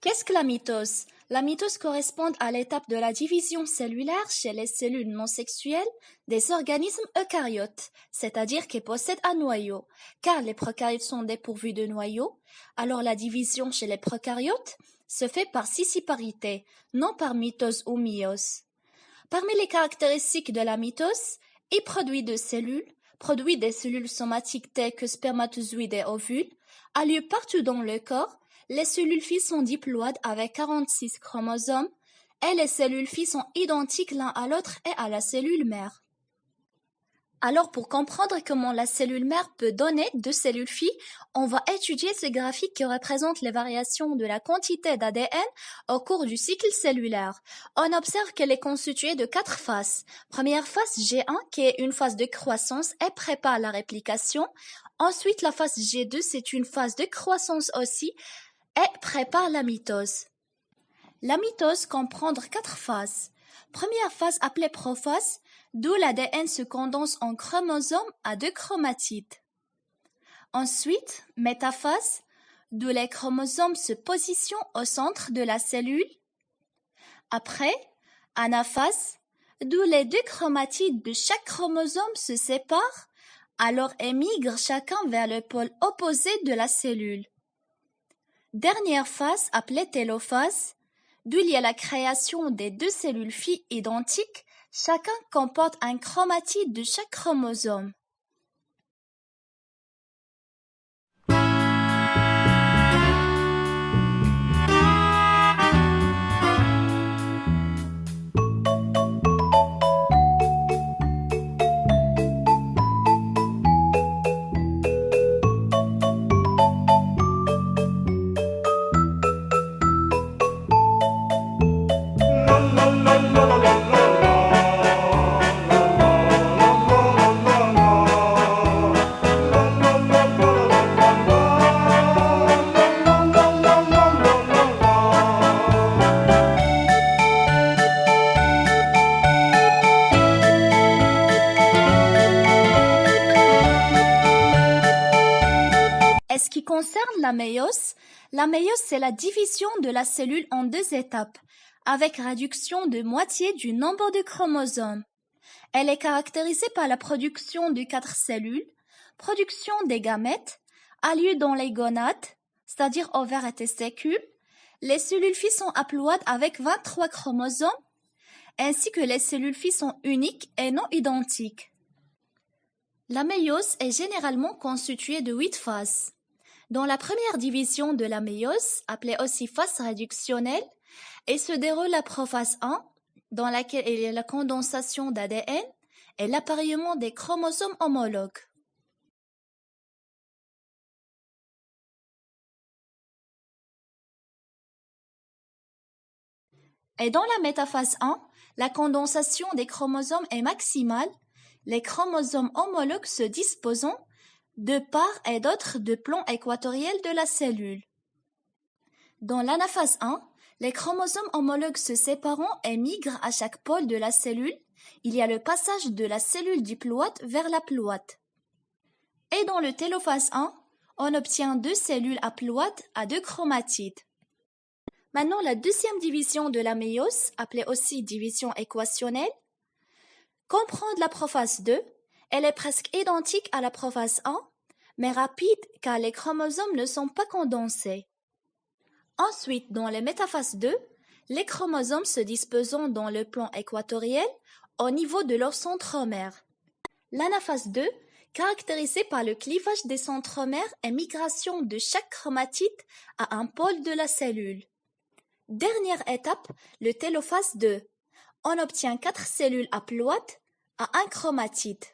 Qu'est-ce que la mitose? La mitose correspond à l'étape de la division cellulaire chez les cellules non sexuelles des organismes eucaryotes, c'est-à-dire qui possèdent un noyau, car les prokaryotes sont dépourvus de noyau, alors la division chez les prokaryotes se fait par scissiparité, non par mitose ou méiose. Parmi les caractéristiques de la mitose, il produit des cellules somatiques telles que spermatozoïdes et ovules, a lieu partout dans le corps. Les cellules filles sont diploïdes avec 46 chromosomes et les cellules filles sont identiques l'un à l'autre et à la cellule mère. Alors pour comprendre comment la cellule mère peut donner deux cellules filles, on va étudier ce graphique qui représente les variations de la quantité d'ADN au cours du cycle cellulaire. On observe qu'elle est constituée de 4 phases. Première phase G1 qui est une phase de croissance et prépare la réplication. Ensuite la phase G2 c'est une phase de croissance aussi et prépare la mitose. La mitose comprend 4 phases. Première phase appelée prophase, d'où l'ADN se condense en chromosomes à 2 chromatides. Ensuite, métaphase, d'où les chromosomes se positionnent au centre de la cellule. Après, anaphase, d'où les 2 chromatides de chaque chromosome se séparent, alors émigrent chacun vers le pôle opposé de la cellule. Dernière phase appelée télophase, d'où il y a la création des 2 cellules filles identiques, chacun comporte un chromatide de chaque chromosome. Ce qui concerne la méiose c'est la division de la cellule en 2 étapes, avec réduction de moitié du nombre de chromosomes. Elle est caractérisée par la production de 4 cellules, production des gamètes, a lieu dans les gonades, c'est-à-dire ovaires et testicules. Les cellules filles sont haploïdes avec 23 chromosomes, ainsi que les cellules filles sont uniques et non identiques. La méiose est généralement constituée de 8 phases. Dans la première division de la méiose, appelée aussi phase réductionnelle, elle se déroule la prophase 1, dans laquelle il y a la condensation d'ADN et l'appariement des chromosomes homologues. Et dans la métaphase 1, la condensation des chromosomes est maximale, les chromosomes homologues se disposant de part et d'autre du plan équatorial de la cellule. Dans l'anaphase 1, les chromosomes homologues se séparant et migrent à chaque pôle de la cellule. Il y a le passage de la cellule diploïde vers l'haploïde. Et dans le télophase 1, on obtient 2 cellules haploïdes à 2 chromatides. Maintenant, la deuxième division de la méiose, appelée aussi division équationnelle, comprend la prophase 2. Elle est presque identique à la prophase 1, mais rapide car les chromosomes ne sont pas condensés. Ensuite, dans la métaphase 2, les chromosomes se disposant dans le plan équatorial au niveau de leur centromère. L'anaphase 2, caractérisée par le clivage des centromères et migration de chaque chromatide à un pôle de la cellule. Dernière étape, le télophase 2. On obtient 4 cellules haploïdes à un chromatide.